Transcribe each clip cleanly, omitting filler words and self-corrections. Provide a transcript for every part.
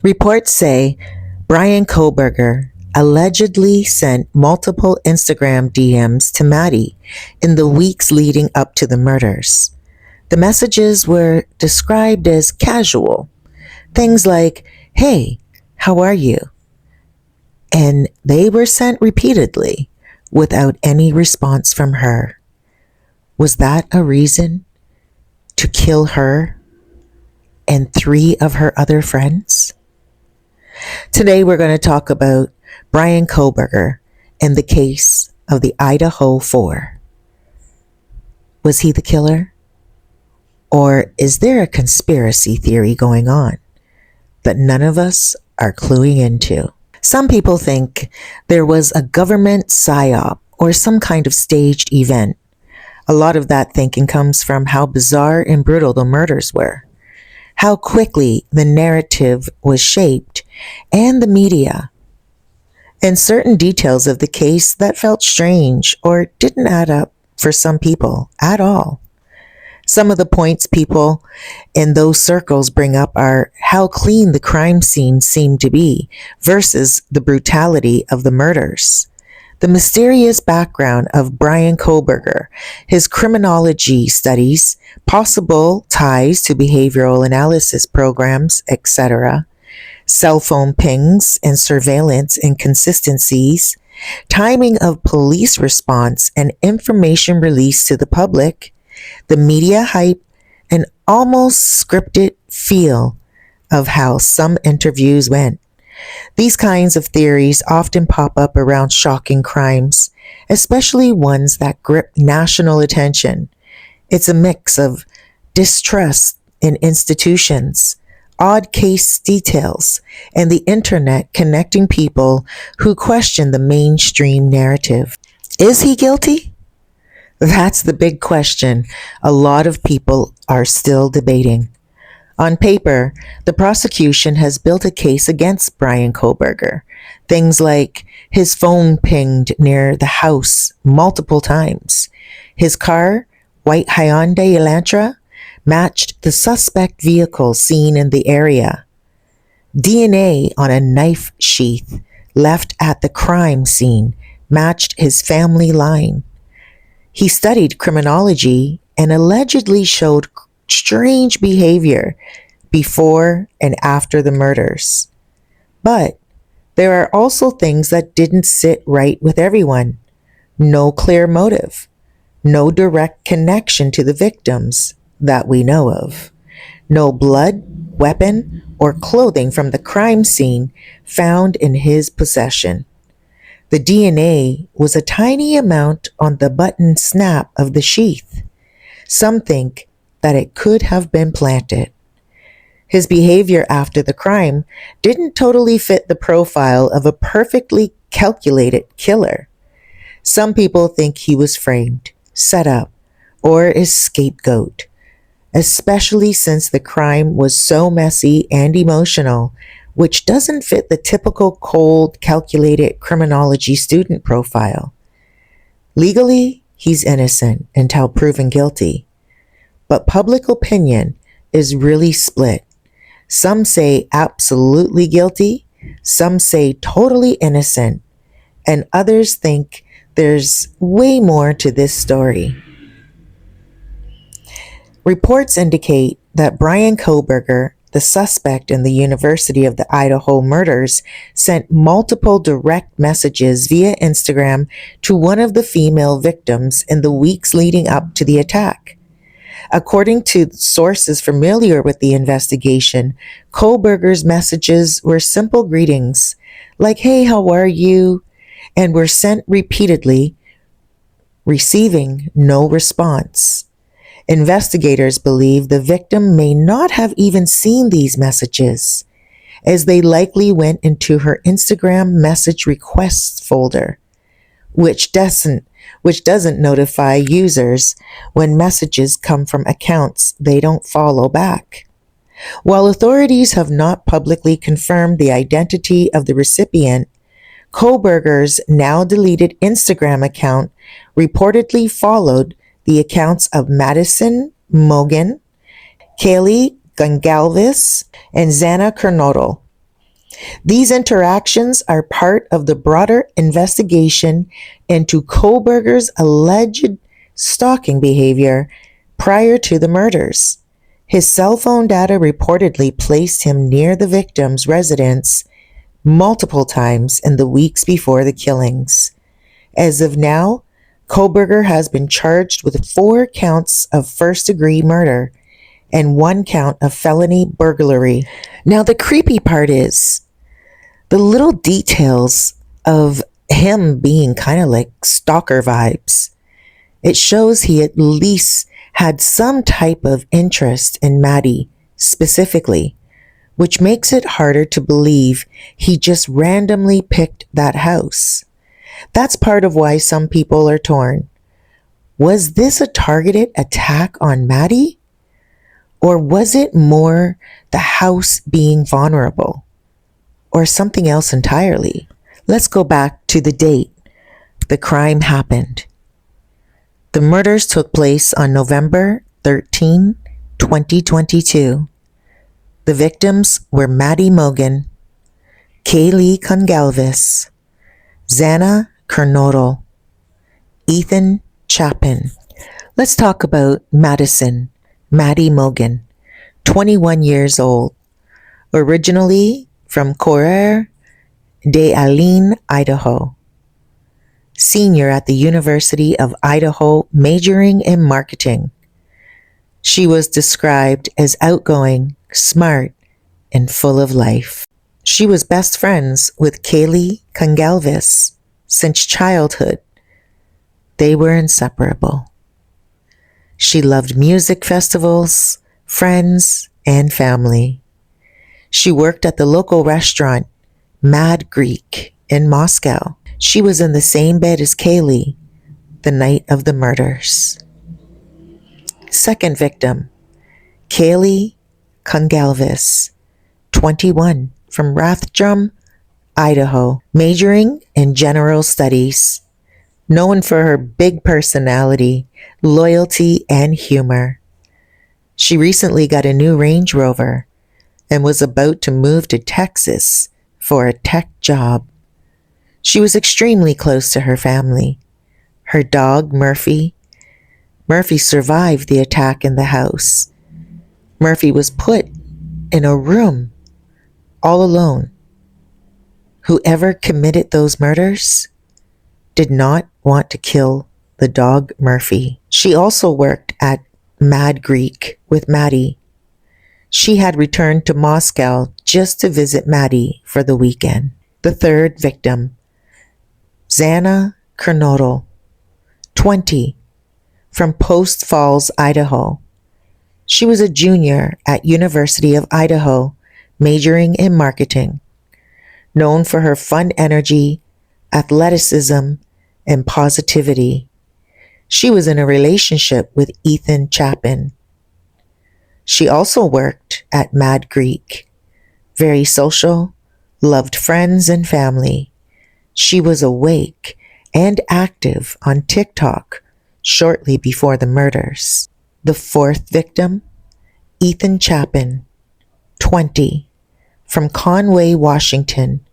Reports say Brian Koberger allegedly sent multiple Instagram DMs to Maddie in the weeks leading up to the murders. The messages were described as casual. Things like, "Hey, how are you?" And they were sent repeatedly without any response from her. Was that a reason to kill her and three of her other friends? Today we're going to talk about Brian Koberger and the case of the Idaho Four. Was he the killer? Or is there a conspiracy theory going on that none of us are cluing into? Some people think there was a government psyop or some kind of staged event. A lot of that thinking comes from how bizarre and brutal the murders were, how quickly the narrative was shaped, and the media, and certain details of the case that felt strange or didn't add up for some people at all. Some of the points people in those circles bring up are how clean the crime scene seemed to be versus the brutality of the murders. The mysterious background of Brian Koberger, his criminology studies, possible ties to behavioral analysis programs, etc., cell phone pings and surveillance inconsistencies, timing of police response and information released to the public, the media hype, and almost scripted feel of how some interviews went. These kinds of theories often pop up around shocking crimes, especially ones that grip national attention. It's a mix of distrust in institutions, odd case details, and the internet connecting people who question the mainstream narrative. Is he guilty? That's the big question a lot of people are still debating. On paper, the prosecution has built a case against Brian Koberger. Things like his phone pinged near the house multiple times. His car, white Hyundai Elantra, matched the suspect vehicle seen in the area. DNA on a knife sheath left at the crime scene matched his family line. He studied criminology and allegedly showed strange behavior before and after the murders. But there are also things that didn't sit right with everyone. No clear motive, no direct connection to the victims that we know of, no blood, weapon, or clothing from the crime scene found in his possession. The DNA was a tiny amount on the button snap of the sheath. Some think that it could have been planted. His behavior after the crime didn't totally fit the profile of a perfectly calculated killer. Some people think he was framed, set up, or a scapegoat, especially since the crime was so messy and emotional, which doesn't fit the typical cold, calculated criminology student profile. Legally, he's innocent until proven guilty. But public opinion is really split. Some say absolutely guilty, some say totally innocent, and others think there's way more to this story. Reports indicate that Brian Koberger, the suspect in the University of the Idaho murders, sent multiple direct messages via Instagram to one of the female victims in the weeks leading up to the attack. According to sources familiar with the investigation, Koberger's messages were simple greetings, like, "Hey, how are you?" and were sent repeatedly, receiving no response. Investigators believe the victim may not have even seen these messages, as they likely went into her Instagram message requests folder, which doesn't notify users when messages come from accounts they don't follow back. While authorities have not publicly confirmed the identity of the recipient, Koberger's now deleted Instagram account reportedly followed the accounts of Madison Mogan, Kaylee Gongalvis, and Xana Kernodle. These interactions are part of the broader investigation into Koberger's alleged stalking behavior prior to the murders. His cell phone data reportedly placed him near the victim's residence multiple times in the weeks before the killings. As of now, Koberger has been charged with 4 counts of first-degree murder and 1 count of felony burglary. Now, the creepy part is the little details of him being kind of like stalker vibes. It shows he at least had some type of interest in Maddie specifically, which makes it harder to believe he just randomly picked that house. That's part of why some people are torn. Was this a targeted attack on Maddie? Or was it more the house being vulnerable? Or something else entirely? Let's go back to the date the crime happened. The murders took place on November 13, 2022. The victims were Maddie Mogan, Kaylee Congalvis, Xana Kernodle, Ethan Chapin. Let's talk about Maddie Mogan, 21 years old, originally from Coeur d'Alene, Idaho. Senior at the University of Idaho, majoring in marketing. She was described as outgoing, smart, and full of life. She was best friends with Kaylee Congalvis since childhood. They were inseparable. She loved music festivals, friends, and family. She worked at the local restaurant, Mad Greek, in Moscow. She was in the same bed as Kaylee the night of the murders. Second victim, Kaylee Congalvis, 21, from Rathdrum, Idaho, majoring in general studies, known for her big personality, loyalty, and humor. She recently got a new Range Rover and was about to move to Texas for a tech job. She was extremely close to her family. Her dog, Murphy survived the attack in the house. Murphy was put in a room all alone. Whoever committed those murders did not want to kill the dog Murphy. She also worked at Mad Greek with Maddie. She had returned to Moscow just to visit Maddie for the weekend. The third victim, Xana Kernodle, 20, from Post Falls, Idaho. She was a junior at University of Idaho, majoring in marketing, known for her fun energy, athleticism, and positivity. She was in a relationship with Ethan Chapin. She also worked at Mad Greek. Very social, loved friends and family. She was awake and active on TikTok shortly before the murders. The fourth victim, Ethan Chapin, 20, from Conway, Washington,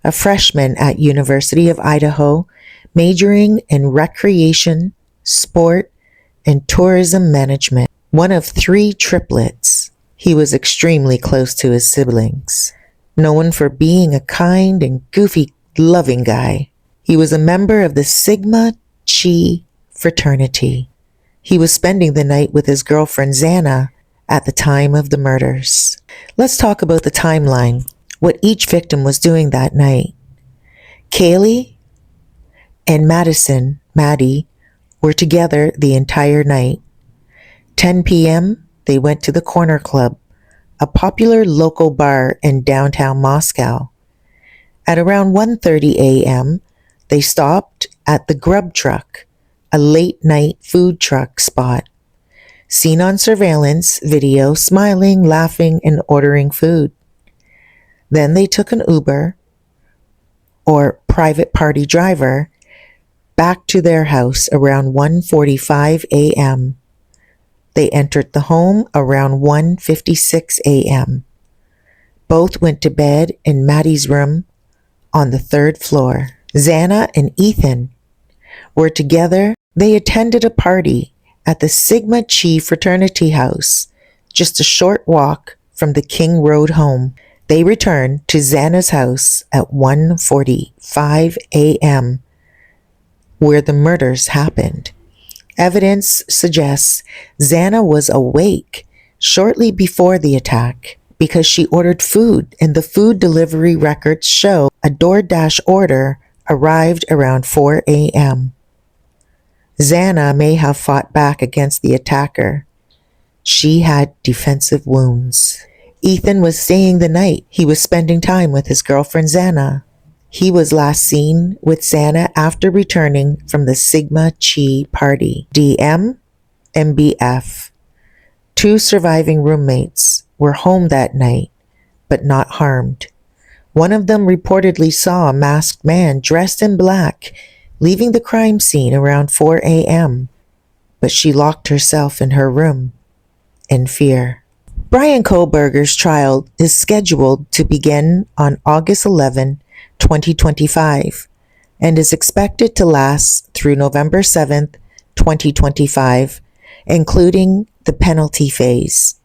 a freshman at University of Idaho, majoring in recreation, sport, and tourism management. One of 3 triplets, he was extremely close to his siblings, known for being a kind and goofy, loving guy. He was a member of the Sigma Chi fraternity. He was spending the night with his girlfriend Xana at the time of the murders. Let's talk about the timeline, what each victim was doing that night. Kaylee and Maddie, were together the entire night. 10 p.m., they went to the Corner Club, a popular local bar in downtown Moscow. At around 1:30 a.m., they stopped at the Grub Truck, a late-night food truck spot. Seen on surveillance video, smiling, laughing, and ordering food. Then they took an Uber, or private party driver, back to their house around 1:45 a.m. They entered the home around 1:56 a.m. Both went to bed in Maddie's room on the third floor. Xana and Ethan were together. They attended a party at the Sigma Chi fraternity house, just a short walk from the King Road home. They returned to Xana's house at 1:45 a.m., where the murders happened. Evidence suggests Xana was awake shortly before the attack because she ordered food, and the food delivery records show a DoorDash order arrived around 4 a.m. Xana may have fought back against the attacker. She had defensive wounds. Ethan was staying the night. He was spending time with his girlfriend Xana. He was last seen with Xana after returning from the Sigma Chi party. DM and BF, two surviving roommates, were home that night, but not harmed. One of them reportedly saw a masked man dressed in black leaving the crime scene around 4 a.m., but she locked herself in her room in fear. Bryan Kohberger's trial is scheduled to begin on August 11, 2025, and is expected to last through November 7, 2025, including the penalty phase.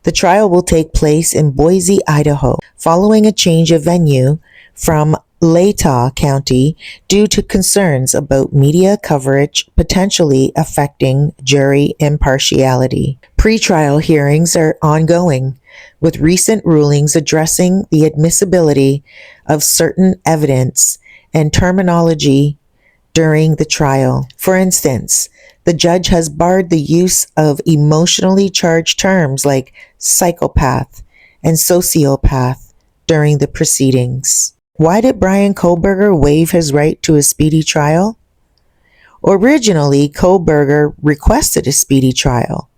The trial will take place in Boise, Idaho, following a change of venue from Latah County due to concerns about media coverage potentially affecting jury impartiality. Pre-trial hearings are ongoing, with recent rulings addressing the admissibility of certain evidence and terminology during the trial. For instance, the judge has barred the use of emotionally charged terms like psychopath and sociopath during the proceedings. Why did Bryan Kohberger waive his right to a speedy trial? Originally, Kohberger requested a speedy trial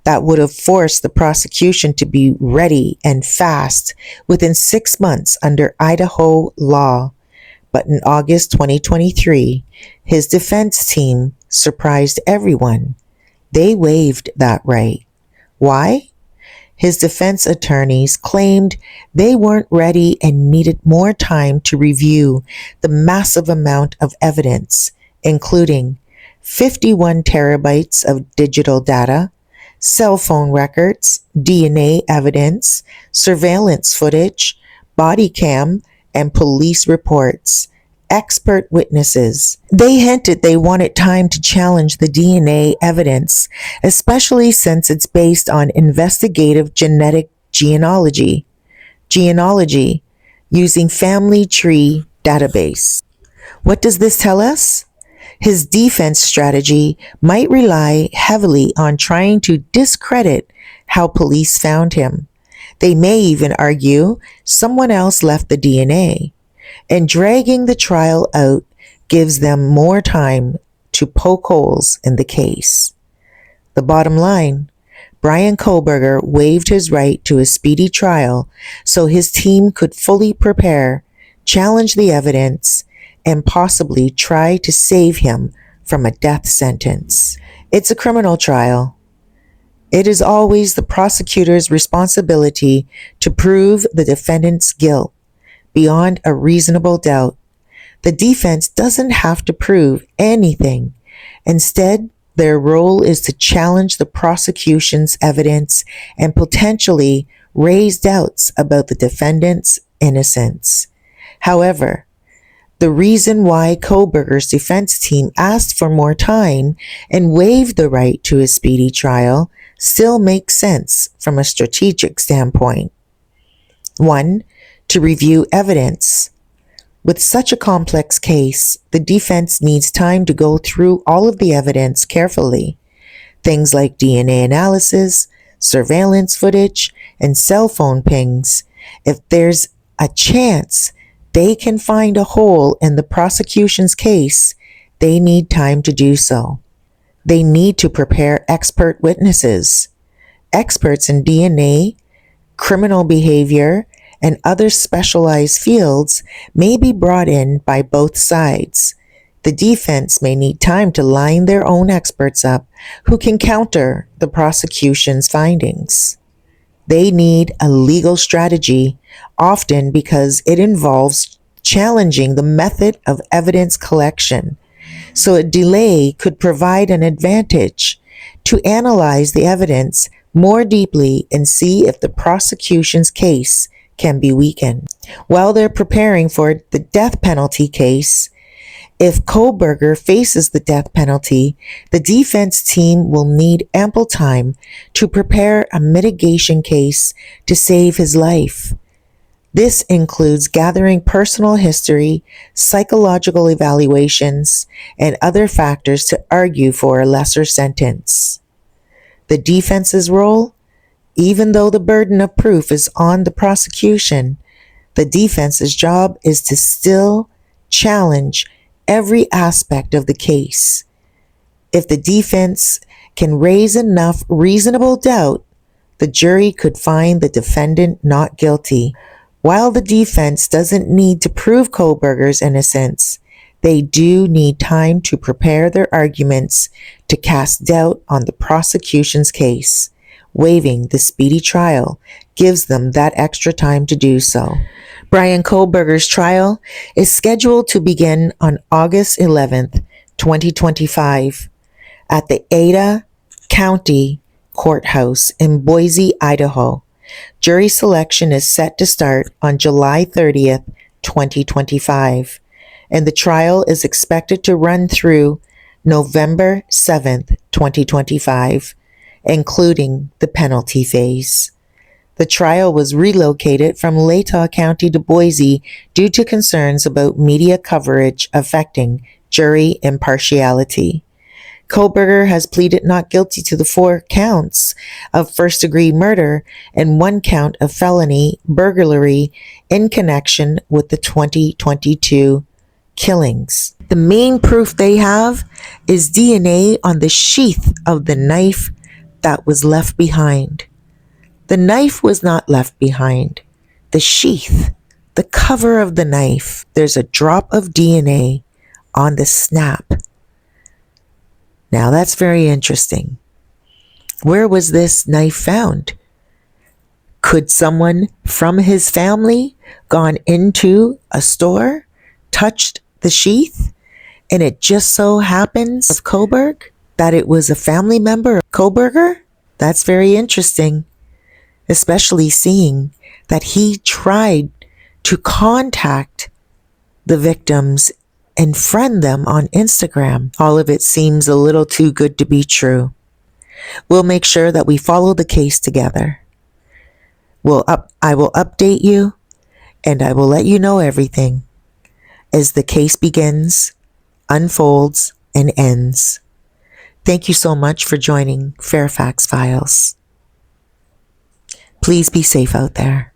that would have forced the prosecution to be ready and fast within 6 months under Idaho law. But in August 2023, his defense team surprised everyone. They waived that right. Why? His defense attorneys claimed they weren't ready and needed more time to review the massive amount of evidence, including 51 terabytes of digital data, cell phone records, DNA evidence, surveillance footage, body cam, and police reports, expert witnesses. They hinted they wanted time to challenge the DNA evidence, especially since it's based on investigative genetic genealogy using family tree database. What does this tell us? His defense strategy might rely heavily on trying to discredit how police found him. They may even argue someone else left the DNA, and dragging the trial out gives them more time to poke holes in the case. The bottom line, Bryan Kohberger waived his right to a speedy trial so his team could fully prepare, challenge the evidence, and possibly try to save him from a death sentence. It's a criminal trial. It is always the prosecutor's responsibility to prove the defendant's guilt beyond a reasonable doubt. The defense doesn't have to prove anything. Instead, their role is to challenge the prosecution's evidence and potentially raise doubts about the defendant's innocence. However, the reason why Kohberger's defense team asked for more time and waived the right to a speedy trial still makes sense from a strategic standpoint. 1. To review evidence. With such a complex case, the defense needs time to go through all of the evidence carefully. Things like DNA analysis, surveillance footage, and cell phone pings. If there's a chance they can find a hole in the prosecution's case, they need time to do so. They need to prepare expert witnesses. Experts in DNA, criminal behavior, and other specialized fields may be brought in by both sides. The defense may need time to line their own experts up who can counter the prosecution's findings. They need a legal strategy, often because it involves challenging the method of evidence collection. So a delay could provide an advantage to analyze the evidence more deeply and see if the prosecution's case can be weakened. While they're preparing for the death penalty case, if Kohlberger faces the death penalty, the defense team will need ample time to prepare a mitigation case to save his life. This includes gathering personal history, psychological evaluations, and other factors to argue for a lesser sentence. The defense's role? Even though the burden of proof is on the prosecution, the defense's job is to still challenge every aspect of the case. If the defense can raise enough reasonable doubt, the jury could find the defendant not guilty. While the defense doesn't need to prove Kohlberger's innocence, they do need time to prepare their arguments to cast doubt on the prosecution's case. Waiving the speedy trial gives them that extra time to do so. Bryan Kohlberger's trial is scheduled to begin on August 11th, 2025, at the Ada County Courthouse in Boise, Idaho. Jury selection is set to start on July 30th, 2025, and the trial is expected to run through November 7th, 2025, including the penalty phase. The trial was relocated from Latah County to Boise due to concerns about media coverage affecting jury impartiality. Kohlberger has pleaded not guilty to the 4 counts of first-degree murder and 1 count of felony burglary in connection with the 2022 killings. The main proof they have is DNA on the sheath of the knife that was left behind. The knife was not left behind. The sheath, the cover of the knife, there's a drop of DNA on the snap. Now that's very interesting. Where was this knife found? Could someone from his family gone into a store, touched the sheath, and it just so happens of Kohlberg that it was a family member of Kohlberger? That's very interesting, especially seeing that he tried to contact the victims and friend them on Instagram. All of it seems a little too good to be true. We'll make sure that we follow the case together. I will update you, and I will let you know everything as the case begins, unfolds, and ends. Thank you so much for joining Fairfax Files. Please be safe out there.